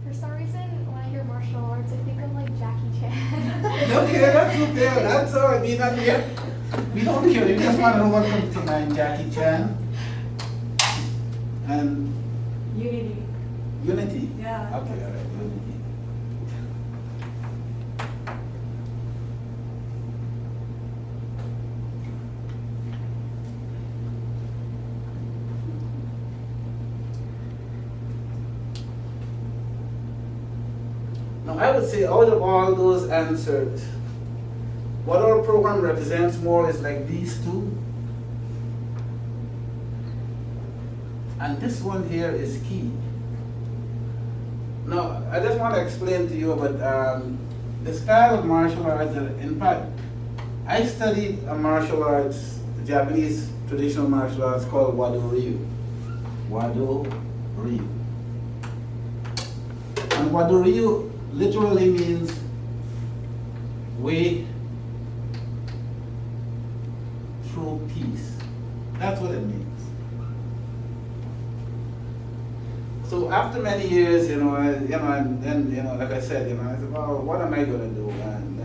For some reason, when I hear martial arts, I think of like Jackie Chan. Okay, that's okay. That's all right. We don't care. We just want to know what comes to mind. Jackie Chan and Unity. Unity. Yeah. Okay, all right. Unity. Now, I would say out of all those answers, what our program represents more is like these two. And this one here is key. Now, I just want to explain to you about the style of martial arts. In fact, I studied a martial arts, Japanese traditional martial arts called Wado Ryu. Wado Ryu. And Wado Ryu literally means way through peace. That's what it means. So after many years, and then, like I said, I said, well, what am I going to do? And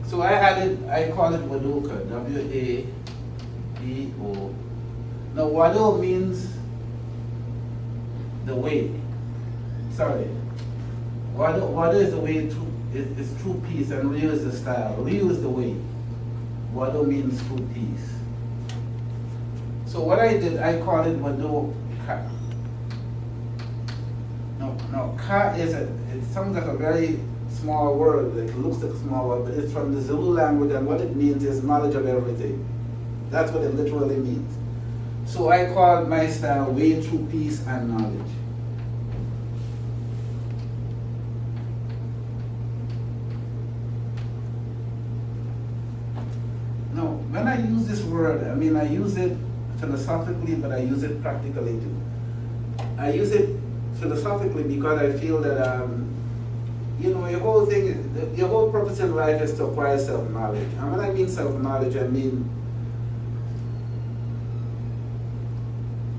so I call it Wadoka, W-A-D-O. Now, Wado means the way. Sorry. Wado is the way through, it's true peace, and Ryu is the style. Ryu is the way. Wado means true peace. So what I did, I call it Wado Ka. No, Ka it sounds like a very small word, it looks like a small word, but it's from the Zulu language, and what it means is knowledge of everything. That's what it literally means. So I called my style Way Through Peace and Knowledge. Now, when I use this word, I mean, I use it philosophically, but I use it practically too. I use it philosophically because I feel that, your whole thing, your whole purpose in life is to acquire self-knowledge. And when I mean self-knowledge, I mean,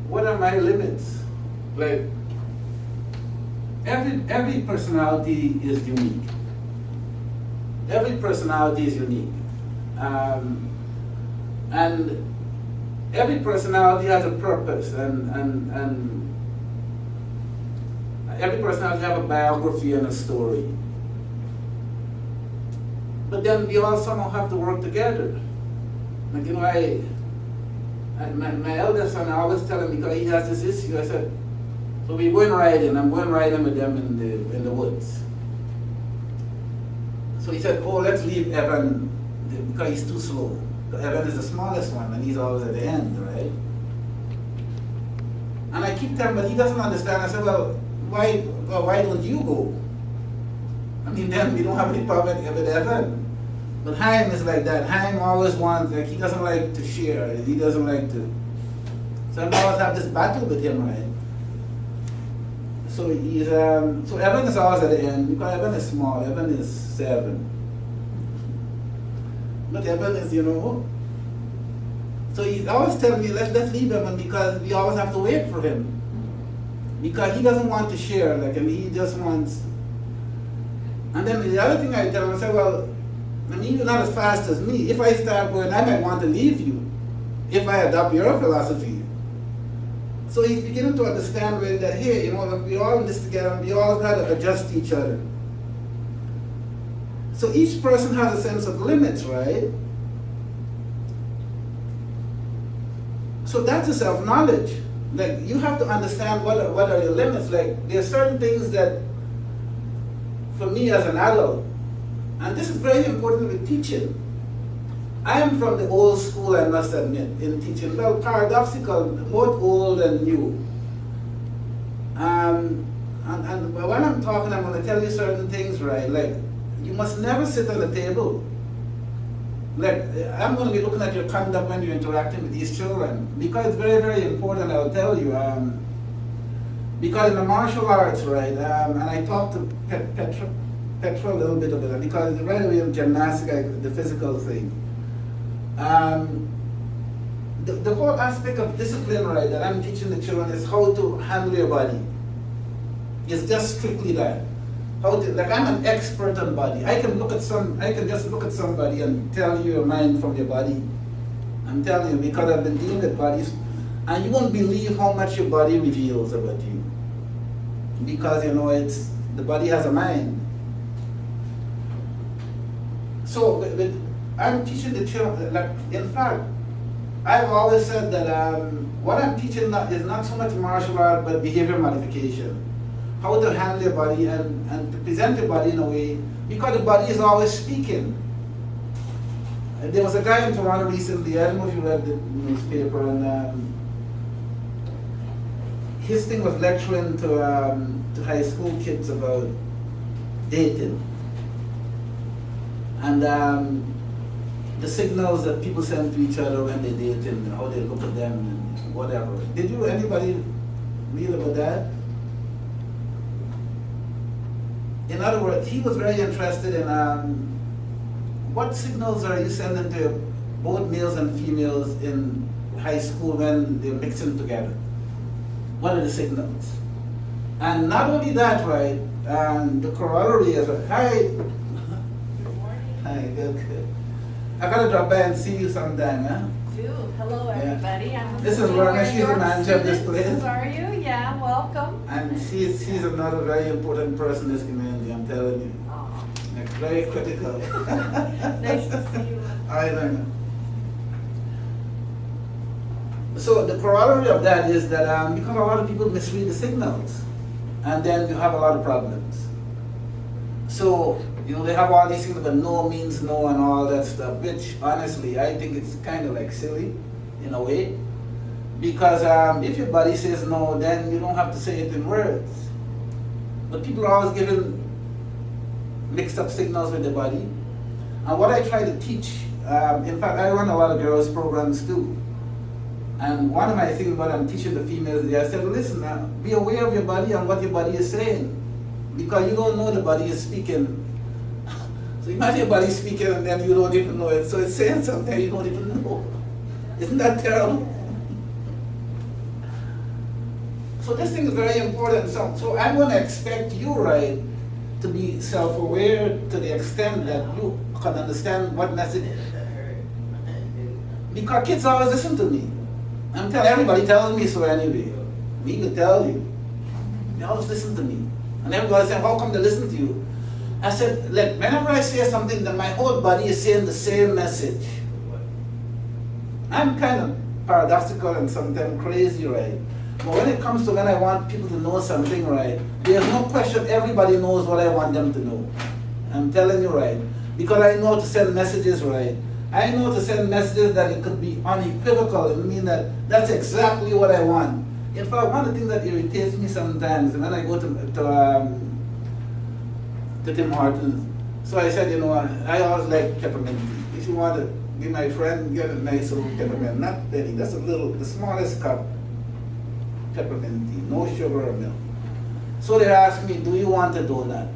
what are my limits? Like, every personality is unique. Every personality is unique. And every personality has a purpose, and every personality has a biography and a story. But then we all somehow have to work together. Like, my eldest son, I always tell him, because he has this issue, I said, so we went riding, I'm going riding with them in the woods. So he said, oh, let's leave Evan, because he's too slow. Evan is the smallest one, and he's always at the end, right? And I keep telling him, but he doesn't understand. I said, well, why don't you go? I mean, then we don't have any problem with Evan. But Haim is like that. Haim always wants, like, he doesn't like to share. He doesn't like to. So I always have this battle with him, right? So he's, so Evan is always at the end, because Evan is small. Evan is 7. But Evan is, so he's always telling me, let's leave Evan, because we always have to wait for him. Because he doesn't want to share, like, and he just wants. And then the other thing I tell him, I say, well, I mean, you're not as fast as me. If I start going, I might want to leave you, if I adopt your philosophy. So he's beginning to understand really that, hey, look, we're all in this together, and we all got to adjust each other. So each person has a sense of limits, right? So that's a self-knowledge. Like, you have to understand what are your limits. Like, there are certain things that, for me as an adult, and this is very important with teaching. I am from the old school, I must admit, in teaching. Well, paradoxical, both old and new. And when I'm talking, I'm going to tell you certain things, right? Like, you must never sit on the table. Like, I'm going to be looking at your conduct when you're interacting with these children, because it's very, very important, I'll tell you. Because in the martial arts, right, and I talked to Petra a little bit about it, because right away in gymnastics, the physical thing. the whole aspect of discipline, right, that I'm teaching the children is how to handle your body. It's just strictly that. How to, like, I'm an expert on body. I can just look at somebody and tell you your mind from your body. I'm telling you, because I've been dealing with bodies, and you won't believe how much your body reveals about you. Because, you know, the body has a mind. So, I'm teaching the children, like, in fact, I've always said that what I'm teaching is not so much martial art, but behavior modification. How to handle your body and to present your body in a way, because the body is always speaking. There was a guy in Toronto recently, I don't know if you read the newspaper, and his thing was lecturing to high school kids about dating. And the signals that people send to each other when they date and how they look at them and whatever. Did anybody read about that? In other words, he was very interested in what signals are you sending to both males and females in high school when they're mixing together? What are the signals? And not only that, right, the corollary is, hi, hi, good. I gotta drop by and see you sometime, huh? Do. Hello, everybody. I'm This is Lorna. She's the manager of this place. Are you? Yeah, welcome. And she's another very important person in this community, I'm telling you. Aw. Like, very critical. Nice to see you. I know. So the corollary of that is that because a lot of people misread the signals, and then you have a lot of problems. So, you know, they have all these things about no means no and all that stuff, which honestly, I think it's kind of like silly in a way. Because if your body says no, then you don't have to say it in words. But people are always giving mixed up signals with their body. And what I try to teach, in fact, I run a lot of girls programs too. And one of my things what I'm teaching the females there, I said, listen, be aware of your body and what your body is saying. Because you don't know the body is speaking. So imagine your body speaking and then you don't even know it. So it's saying something you don't even know. Isn't that terrible? So this thing is very important. So I'm going to expect you, right, to be self-aware to the extent that you can understand what message. Because kids always listen to me. I'm telling everybody tells me so anyway. Me to tell you. They always listen to me. And everybody said, how come they listen to you? I said, like, whenever I say something, then my whole body is saying the same message. I'm kind of paradoxical and sometimes crazy, right? But when it comes to when I want people to know something, right, there's no question everybody knows what I want them to know. I'm telling you, right? Because I know to send messages, right? I know to send messages that it could be unequivocal. It means that that's exactly what I want. In fact, one of the things that irritates me sometimes when I go to Tim Hortons, so I said, you know, I always like peppermint tea. If you want to be my friend, get a nice little peppermint, not penny, that's the smallest cup peppermint tea, no sugar or milk. So they asked me, do you want a donut?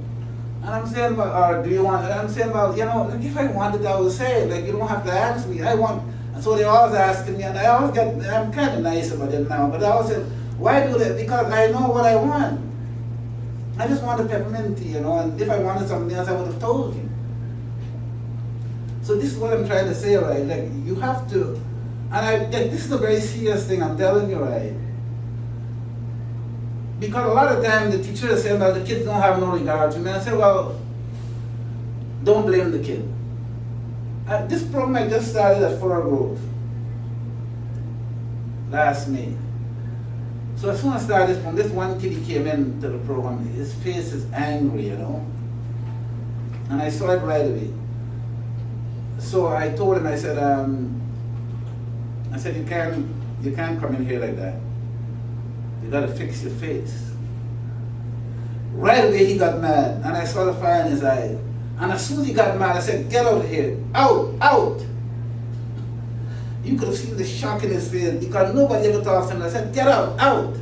And I'm saying, or do you want, and I'm saying, well, you know, like if I wanted, I would say, like, you don't have to ask me, I want. And so they always asking me, and I always get, I'm kind of nice about it now, but I always say, why do that? Because I know what I want. I just want a peppermint tea, you know, and if I wanted something else, I would have told you. So this is what I'm trying to say, right? Like, you have to, and this is a very serious thing, I'm telling you, right? Because a lot of times the teacher is saying that the kids don't have no regard to me. And I say, well, don't blame the kid. This program I just started at Furrow Grove last May. So as soon as I started this program, this one kid he came into the program, his face is angry, you know. And I saw it right away. So I told him, I said, you can't come in here like that. You gotta fix your face. Right away he got mad, and I saw the fire in his eyes. And as soon as he got mad, I said, get out of here, out, out. You could have seen the shock in his face because nobody ever talks to him. I said, get out, out.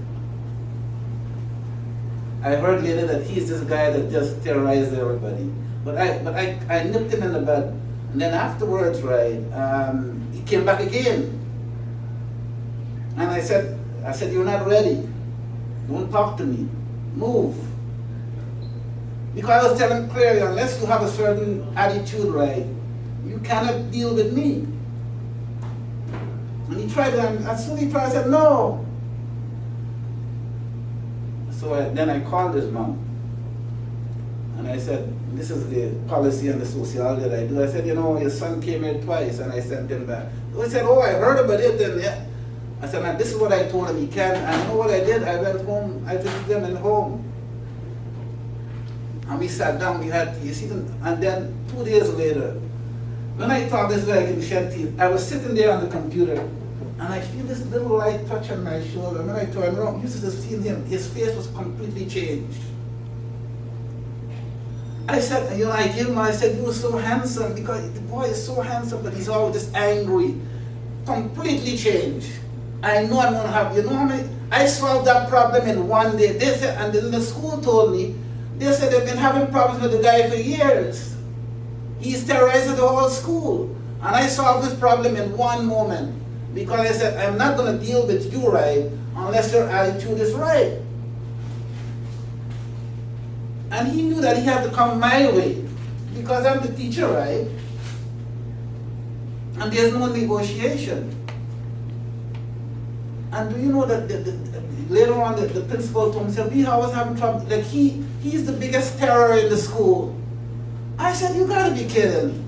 I heard later that he's this guy that just terrorized everybody. But I nipped him in the bud. And then afterwards, right, he came back again. And I said, you're not ready. Don't talk to me. Move. Because I was telling him clearly, unless you have a certain attitude, right, you cannot deal with me. And he tried, and as soon as he tried, I said, no. So then I called his mom. And I said, this is the policy and the sociology that I do. I said, your son came here twice, and I sent him back. So he said, oh, I heard about it, and yeah. I said, man, this is what I told him he can. And you know what I did? I went home, I visited them in home. And we sat down, we had tea, you see them, and then 2 days later, when I thought this guy can shed teeth, I was sitting there on the computer, and I feel this little light touch on my shoulder. And when I turned around, you should have seen him, his face was completely changed. I said, I gave him, I said, you were so handsome, because the boy is so handsome, but he's always just angry. Completely changed. I know I'm gonna have, how many, I solved that problem in one day. They said, and then the school told me, they said they've been having problems with the guy for years. He's terrorizing the whole school. And I solved this problem in one moment. Because I said, I'm not gonna deal with you right, unless your attitude is right. And he knew that he had to come my way, because I'm the teacher, right? And there's no negotiation. And do you know that later on the principal told me, said, we always having trouble, like he's the biggest terror in the school. I said, you gotta be kidding.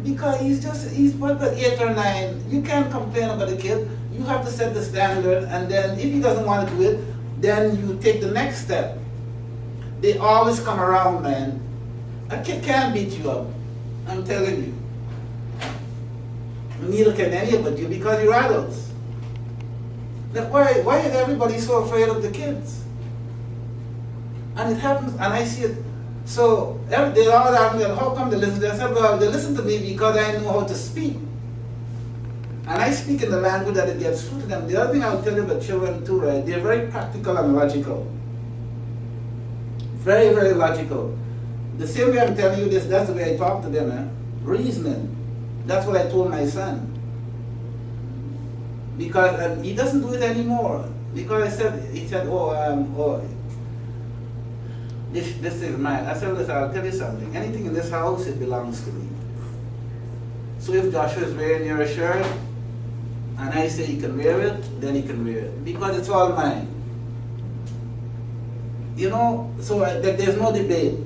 Because he's what, 8 or 9, you can't complain about the kid. You have to set the standard, and then if he doesn't want to do it, then you take the next step. They always come around, man. A kid can't beat you up, I'm telling you. Neither can any of you, because you're adults. Like why is everybody so afraid of the kids? And it happens, and I see it. So they all ask me, how come they listen to me? I said, well, they listen to me because I know how to speak. And I speak in the language that it gets through to them. The other thing I'll tell you about children too, right? They're very practical and logical. Very, very logical. The same way I'm telling you this, that's the way I talk to them, reasoning. That's what I told my son. Because he doesn't do it anymore. Because he said, this is mine. I said, listen, I'll tell you something. Anything in this house, it belongs to me. So if Joshua is wearing your shirt, and I say he can wear it, then he can wear it. Because it's all mine. So there's no debate.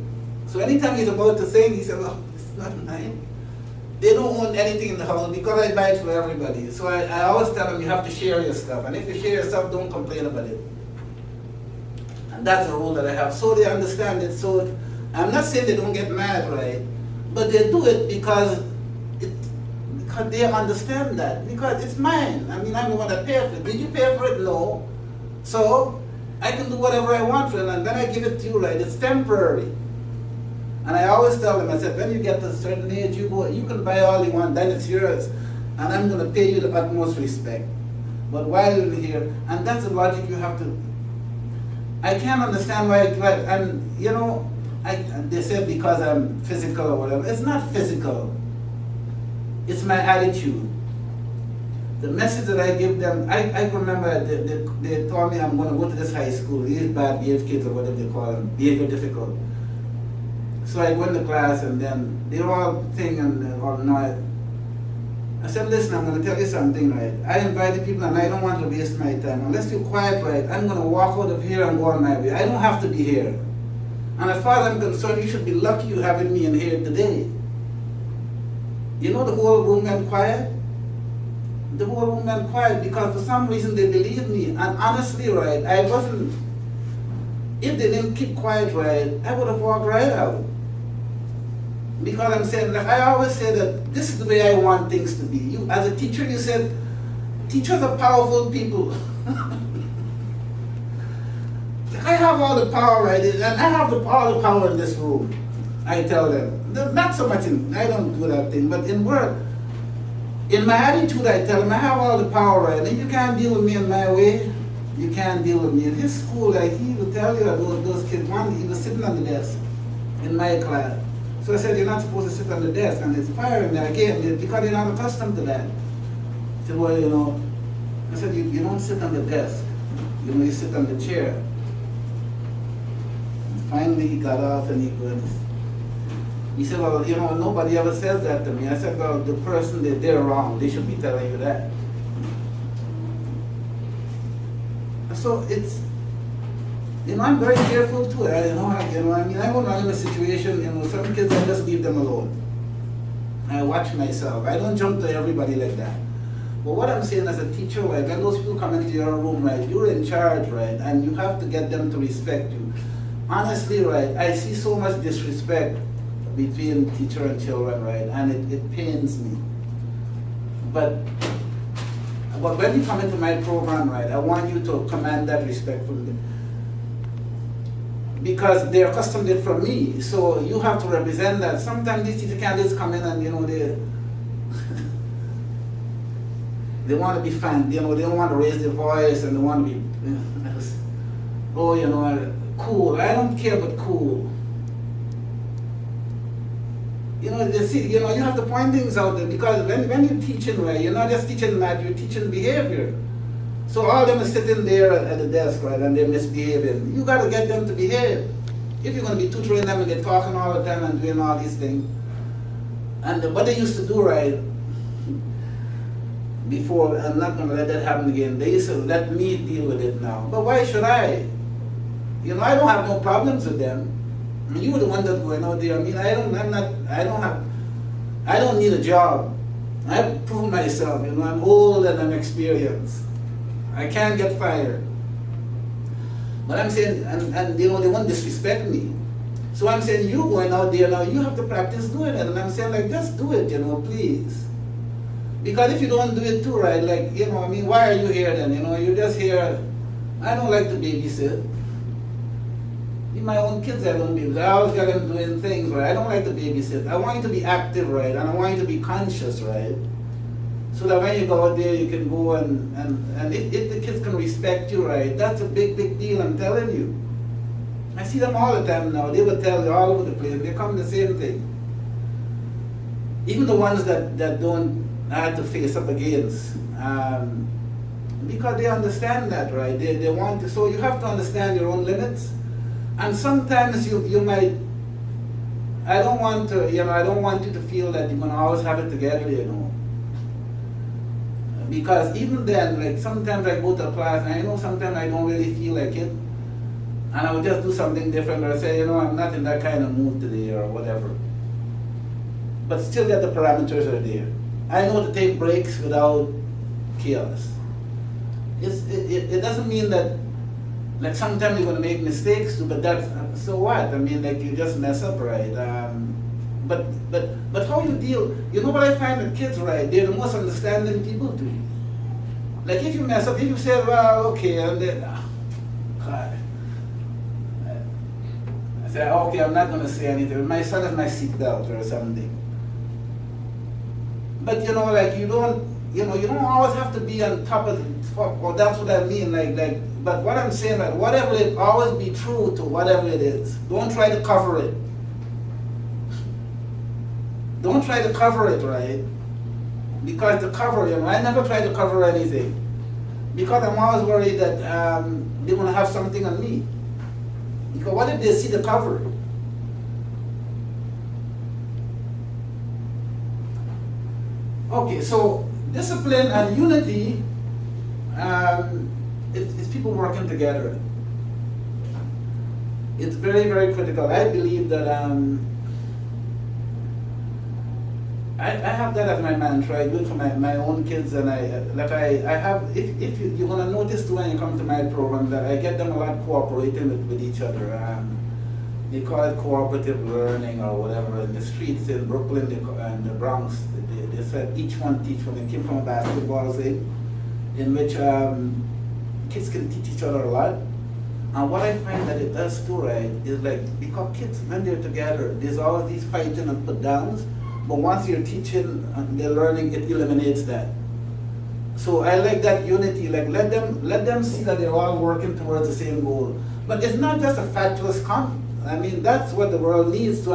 So anytime he's about to say, he said, well, it's not mine. They don't own anything in the house because I buy it for everybody. So I always tell them you have to share your stuff. And if you share your stuff, don't complain about it. And that's the rule that I have. So they understand it. So I'm not saying they don't get mad, right? But they do it because they understand that. Because it's mine. I mean, I'm the one that paid for it. Did you pay for it? No. So I can do whatever I want for it, and then I give it to you, right? It's temporary. And I always tell them, I said, when you get to a certain age, you can buy all you want, then it's yours. And I'm going to pay you the utmost respect. But while you're here, and that's the logic you have to, I can't understand why, they said because I'm physical or whatever. It's not physical. It's my attitude. The message that I give them, I remember they told me I'm going to go to this high school, these bad behaved kids or whatever they call them, behavior difficult. So I go in the class, and then they were all thinking and all annoyed. I said, listen, I'm going to tell you something, right? I invited people, and I don't want to waste my time. Unless you're quiet, right, I'm going to walk out of here and go on my way. I don't have to be here. And as far as I'm concerned, you should be lucky you having me in here today. The whole room went quiet? The whole room went quiet because for some reason they believed me. And honestly, right, if they didn't keep quiet, right, I would have walked right out. Because I'm saying, like I always say that this is the way I want things to be. You, as a teacher, you said, teachers are powerful people. I have all the power, right? And I have all the power in this room. I tell them. Not so much I don't do that thing, but in word. In my attitude, I tell them, I have all the power, right? And you can't deal with me in my way. You can't deal with me. In his school, like he would tell you those kids, he was sitting on the desk in my class. So I said, you're not supposed to sit on the desk, and it's firing there again because they're not accustomed to that. I said, well, I said, you don't sit on the desk. You sit on the chair. And finally he got off and he goes, he said, well, nobody ever says that to me. I said, well, the person, they're wrong. They should be telling you that. So it's, I'm very careful too. I won't run in a situation, some kids, I just leave them alone. I watch myself. I don't jump to everybody like that. But what I'm saying as a teacher, right, when those people come into your room, right, you're in charge, right, and you have to get them to respect you. Honestly, right, I see so much disrespect between teacher and children, right, and it pains me. But when you come into my program, right, I want you to command that respect from them. Because they're accustomed it from me, so you have to represent that. Sometimes these teacher candidates come in and, they want to be fun, they don't want to raise their voice and they want to be, cool. I don't care about cool. You have to point things out there because when you're teaching, right, you're not just teaching math, you're teaching behavior. So all of them are sitting there at the desk, right, and they're misbehaving. You got to get them to behave. If you're going to be tutoring them and they're talking all the time and doing all these things. And what they used to do, right, before, I'm not going to let that happen again, they used to let me deal with it now. But why should I? I don't have no problems with them. You were the one that's going out there. I don't need a job. I've proven myself, I'm old and I'm experienced. I can't get fired. But I'm saying, and they won't disrespect me. So I'm saying, you going out there now, you have to practice doing it. And I'm saying, like, just do it, please. Because if you don't do it too, right, like, why are you here then? You're just here. I don't like to babysit. My own kids, I don't babysit. I always got them doing things, right? I don't like to babysit. I want you to be active, right? And I want you to be conscious, right? So that when you go out there, you can go and if the kids can respect you, right, that's a big, big deal, I'm telling you. I see them all the time now. They will tell you all over the place. They come the same thing. Even the ones that don't have to face up against. Because they understand that, right? They want to. So you have to understand your own limits. And sometimes you might, I don't want you to feel that you're going to always have it together, Because even then, like, sometimes I go to a class and sometimes I don't really feel like it. And I would just do something different or say, I'm not in that kind of mood today or whatever. But still that the parameters are there. I know to take breaks without chaos. It doesn't mean that, like, sometimes you're going to make mistakes too, but that's, so what? You just mess up, right? But how you deal, what I find with kids, right? They're the most understanding people too. Like, if you mess up, if you say, well, okay, and then, God. I say, okay, I'm not going to say anything. My son is my seatbelt or something. But, you don't always have to be on top of it. Well, that's what I mean, but what I'm saying, like, whatever it, always be true to whatever it is. Don't try to cover it. Don't try to cover it, right? Because to cover, I never try to cover anything. Because I'm always worried that they're going to have something on me. Because what if they see the cover? Okay, so discipline and unity, it's people working together. It's very, very critical. I believe that I have that as my mantra. I do it for my own kids, and I have. If you're gonna notice too when you come to my program that I get them a lot cooperating with each other. They call it cooperative learning or whatever. In the streets in Brooklyn and the Bronx, they said each one teach one. It came from a basketball thing, in which kids can teach each other a lot. And what I find that it does too, right, is like, because kids, when they're together, there's always these fighting and put downs. But once you're teaching and they're learning, it eliminates that. So I like that unity. Like, let them see that they're all working towards the same goal. But it's not just a fatuous that's what the world needs to.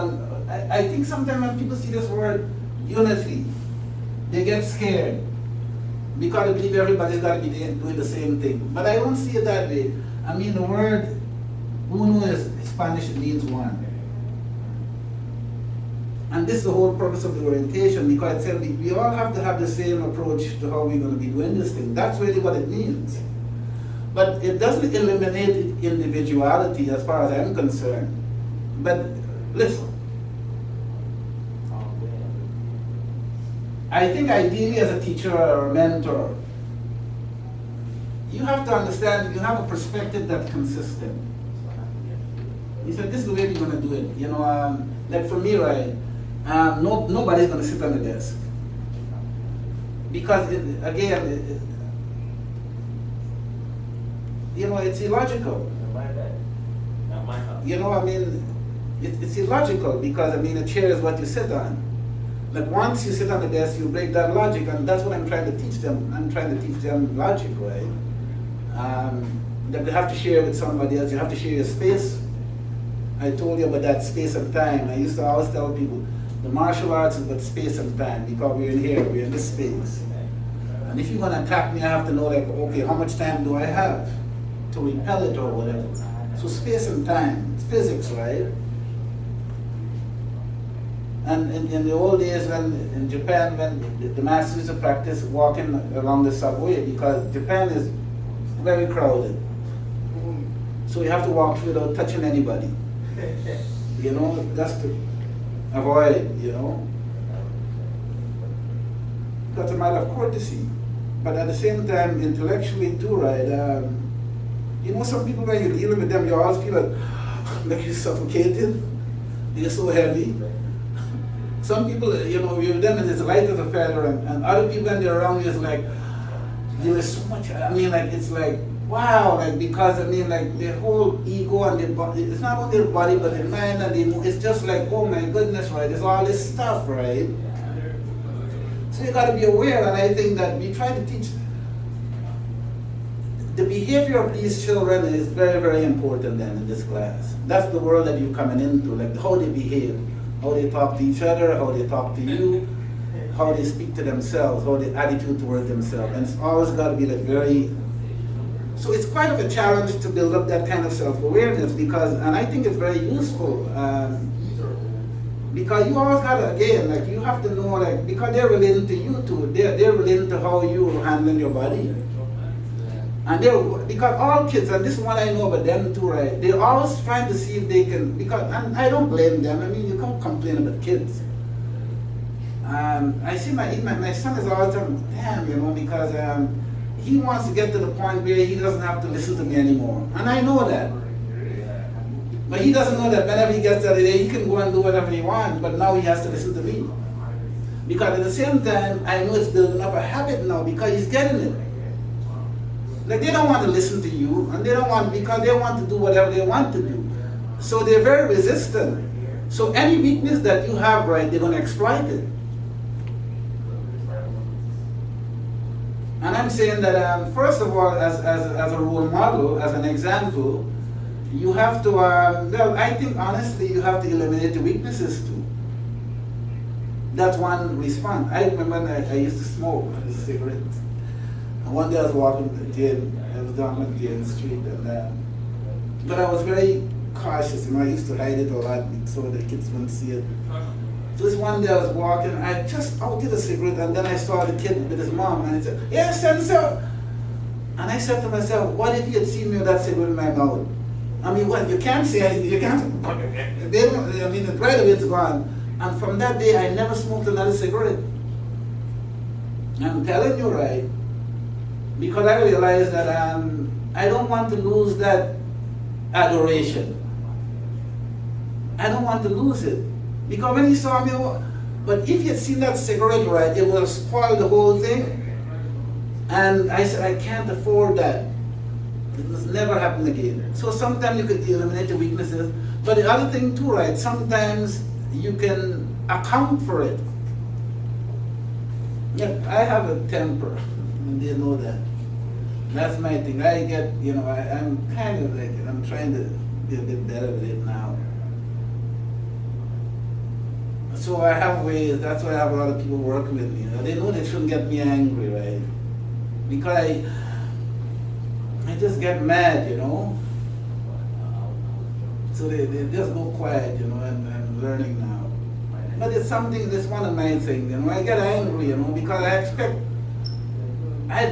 I think sometimes when people see this word unity, they get scared. because I believe everybody's got to be doing the same thing. But I don't see it that way. I mean, the word uno is Spanish, it means one. And this is the whole purpose of the orientation, because it said we all have to have the same approach to how we're going to be doing this thing. That's really what it means. But it doesn't eliminate individuality as far as I'm concerned. But listen, I think ideally as a teacher or a mentor, you have to understand, you have a perspective that's consistent. You said, this is the way we're going to do it. You know, like for me, right, nobody's going to sit on the desk. Because, you know, it's illogical. Not my house. You know, I mean, it's illogical because, I mean, a chair is what you sit on. Like once you sit on the desk, you break that logic, and that's what I'm trying to teach them. I'm trying to teach them logic, right? That they have to share with somebody else. You have to share your space. I told you about that space and time. I used to always tell people, the martial arts is about space and time, because we're in here, we're in this space. And if you're going to attack me, I have to know, like, okay, how much time do I have to repel it or whatever? So space and time, it's physics, right? And in the old days, when in Japan, when the masters used to practice walking along the subway, because Japan is very crowded. So you have to walk without touching anybody. You know, just to avoid, you know. That's a matter of courtesy. But at the same time, intellectually too, right? You know, some people, when you're dealing with them, you always feel like you're suffocated. You're so heavy. Some people, you know, you're with them and it's light as a feather, and other people when they're around you, it's like, there is so much, I mean, like, it's like, wow, like, because, I mean, like, their whole ego and their body, it's not only their body, but their mind and their, it's just like, oh my goodness, right, there's all this stuff, right? So you gotta be aware, and I think that we try to teach, the behavior of these children is very, very important then in this class. That's the world that you're coming into, like how they behave, how they talk to each other, how they talk to you, how they speak to themselves, how their attitude towards themselves. And it's always got to be like very, so it's quite of a challenge to build up that kind of self-awareness, because, and I think it's very useful, because you always got to, again, like you have to know, like, because they're relating to you too, they're relating to how you handle your body. And because all kids, and this is what I know about them too, right? They're always trying to see if they can, because, and I don't blame them. I mean, you can't complain about kids. I see my son is always telling me, damn, you know, because he wants to get to the point where he doesn't have to listen to me anymore. And I know that. But he doesn't know that whenever he gets that day, he can go and do whatever he wants, but now he has to listen to me. Because at the same time, I know it's building up a habit now because he's getting it. Like they don't want to listen to you, and they don't want, because they want to do whatever they want to do. So they're very resistant. So any weakness that you have, right, they're going to exploit it. And I'm saying that, first of all, as a role model, as an example, you have to, well, I think honestly, you have to eliminate the weaknesses too. That's one response. I remember when I used to smoke cigarettes. And one day I was walking to the gym, I was down on the gym street, and but I was very cautious, and I used to hide it a lot so the kids wouldn't see it. So this one day I was walking, I just did a cigarette, and then I saw the kid with his mom, and he said, "Yes, sensor." And I said to myself, what if he had seen me with that cigarette in my mouth? I mean, what, you can't say anything, you can't, they don't, I mean, right away it's gone. And from that day, I never smoked another cigarette. I'm telling you, right? Because I realized that I don't want to lose that adoration. I don't want to lose it. Because when he saw me, but if he had seen that cigarette, right, it would have spoiled the whole thing. And I said, I can't afford that. It must never happen again. So sometimes you could eliminate the weaknesses. But the other thing too, right, sometimes you can account for it. Yeah, I have a temper, and they know that. That's my thing. I get, you know, I'm kind of like, I'm trying to be a bit better with it now. So I have ways, that's why I have a lot of people working with me. They know they shouldn't get me angry, right? because I just get mad, you know. So they just go quiet, you know, and I'm learning now. But it's something, that's one of my things, you know. I get angry, you know, because I expect,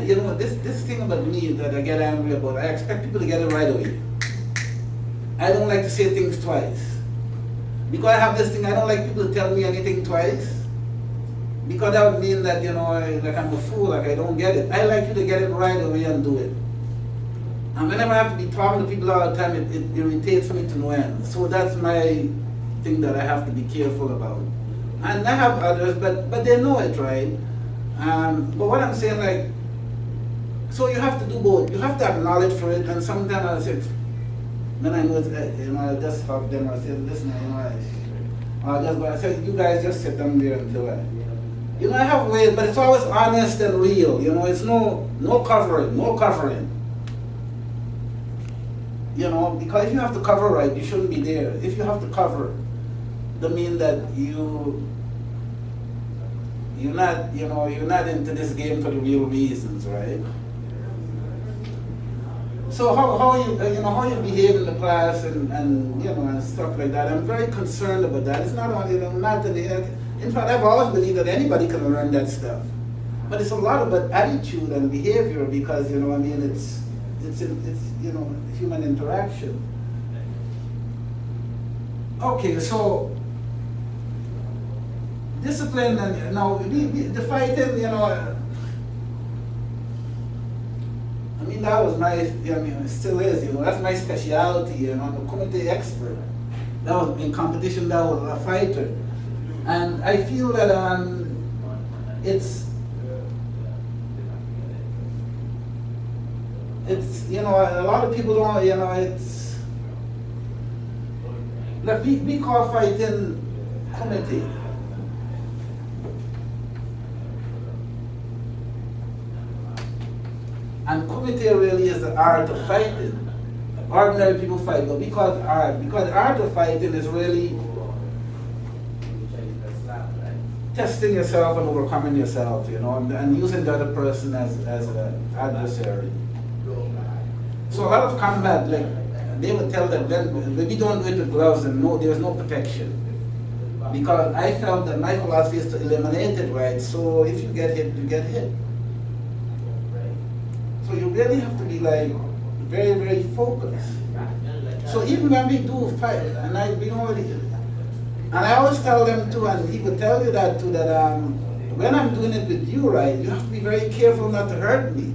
you know, this thing about me that I get angry about, I expect people to get it right away. I don't like to say things twice. Because I have this thing, I don't like people to tell me anything twice. Because that would mean that, you know, like I'm a fool, like I don't get it. I like you to get it right away and do it. And whenever I have to be talking to people all the time, it irritates me to no end. So that's my thing that I have to be careful about. And I have others, but they know it, right? But what I'm saying, like, so you have to do both. You have to acknowledge for it, and sometimes I'll say, when I know it's, you know, I'll just stop them, I'll say, listen, you know, I'll just go, I say, you guys just sit down there until I, you know, I have ways, but it's always honest and real, you know, it's no covering, no covering. You know, because if you have to cover right, you shouldn't be there. If you have to cover, that means that you're not, you know, you're not into this game for the real reasons, right? So how you know, how you behave in the class and you know, and stuff like that, I'm very concerned about that. It's not only, you know, not that in fact, I've always believed that anybody can learn that stuff. But it's a lot about attitude and behavior, because, you know, I mean, it's you know, human interaction. Okay, so discipline, and now the fighting, you know, I mean, that was my, I mean, it still is, you know, that's my specialty, you know, I'm a committee expert. That was in competition, that was a fighter. And I feel that it's, you know, a lot of people don't, you know, it's, like we call fighting committee. And committee really is the art of fighting. Ordinary people fight, but we call it art, because the art of fighting is really testing yourself and overcoming yourself, you know, and using the other person as an adversary. So a lot of combat, like, they would tell that when we don't do it with gloves, and there's no protection. Because I felt that my philosophy is to eliminate it, right? So if you get hit, you get hit. So you really have to be like very, very focused. So even when we do fight, and I always tell them too, and he would tell you that too, that when I'm doing it with you, right, you have to be very careful not to hurt me,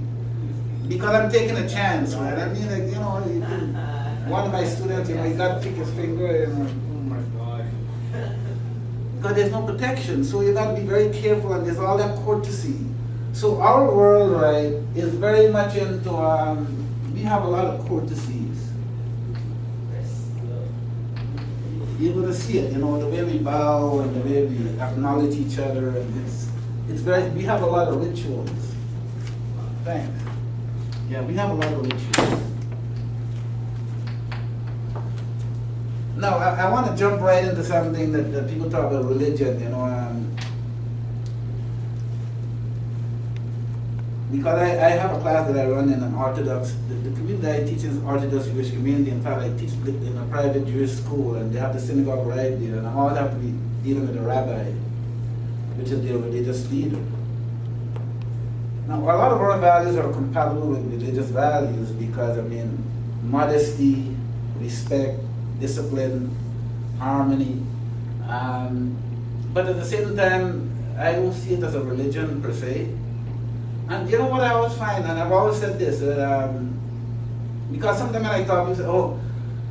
because I'm taking a chance, right? I mean, like, you know, one of my students, you know, he got to pick his finger, and because there's no protection, so you got to be very careful, and there's all that courtesy. So our world, right, is very much into, we have a lot of courtesies. You're going to see it, you know, the way we bow and the way we acknowledge each other, and it's very, we have a lot of rituals. Thanks. Yeah, we have a lot of rituals. Now, I want to jump right into something that people talk about religion, you know, because I have a class that I run in an Orthodox, the community I teach is Orthodox Jewish community. In fact, I teach in a private Jewish school, and they have the synagogue right there, and I always have to be dealing with a rabbi, which is their religious leader. Now, a lot of our values are compatible with religious values, because, I mean, modesty, respect, discipline, harmony, but at the same time, I don't see it as a religion per se. And you know what I always find, and I've always said this, because sometimes when I talk, people say, oh,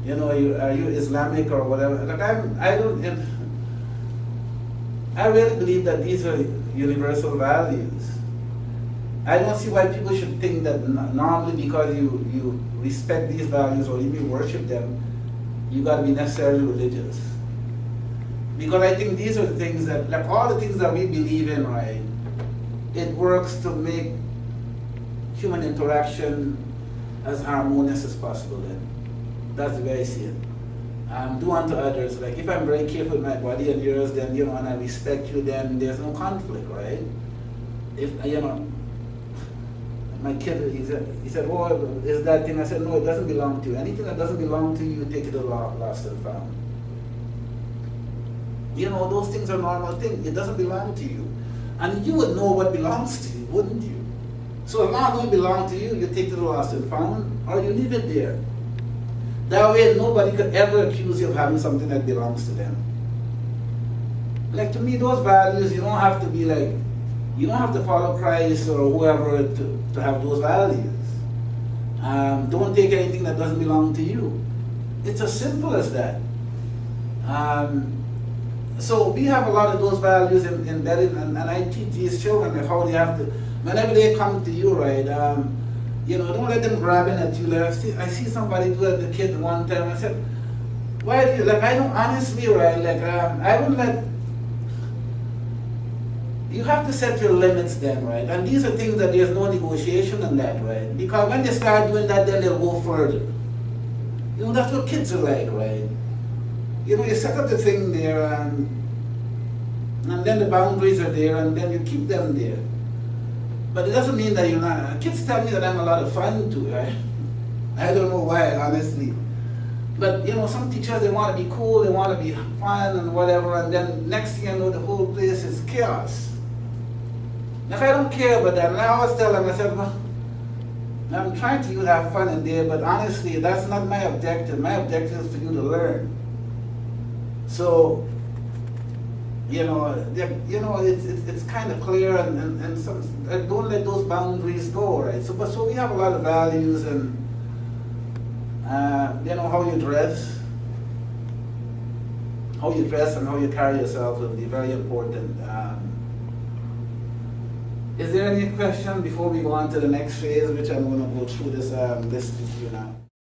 you know, are you Islamic or whatever? Like I really believe that these are universal values. I don't see why people should think that normally because you respect these values or even worship them, you got to be necessarily religious. Because I think these are the things that, like all the things that we believe in, right? It works to make human interaction as harmonious as possible then. That's the way I see it. Do unto others, like if I'm very careful with my body and yours, then, you know, and I respect you, then there's no conflict, right? If, you know, my kid, he said, oh, is that thing? I said, no, it doesn't belong to you. Anything that doesn't belong to you, you take it to lost and found. You know, those things are normal things. It doesn't belong to you. And you would know what belongs to you, wouldn't you? So if it don't belong to you, you take it to the lost and found, or you leave it there. That way nobody could ever accuse you of having something that belongs to them. Like, to me, those values, you don't have to be like, you don't have to follow Christ or whoever to have those values. Don't take anything that doesn't belong to you. It's as simple as that. So we have a lot of those values embedded, and I teach these children like how they have to, whenever they come to you, right, you know, don't let them grabbing at you. Like I see somebody do it to the kid one time. I said, why do you, like, I don't, honestly, right, like, I wouldn't let, you have to set your limits then, right? And these are things that there's no negotiation on that, right? Because when they start doing that, then they'll go further. You know, that's what kids are like, right? You know, you set up the thing there, and then the boundaries are there, and then you keep them there. But it doesn't mean that you're not. Kids tell me that I'm a lot of fun too, right? I don't know why, honestly. But you know, some teachers, they want to be cool, they want to be fun and whatever, and then next thing you know, the whole place is chaos. Like, I don't care about that, and I always tell them, I said, well, I'm trying to have fun in there, but honestly, that's not my objective. My objective is for you to learn. So, you know, it's kind of clear, and some, don't let those boundaries go, right? So we have a lot of values, and you know, how you dress and how you carry yourself will be very important. Is there any question before we go on to the next phase, which I'm going to go through this list with you now?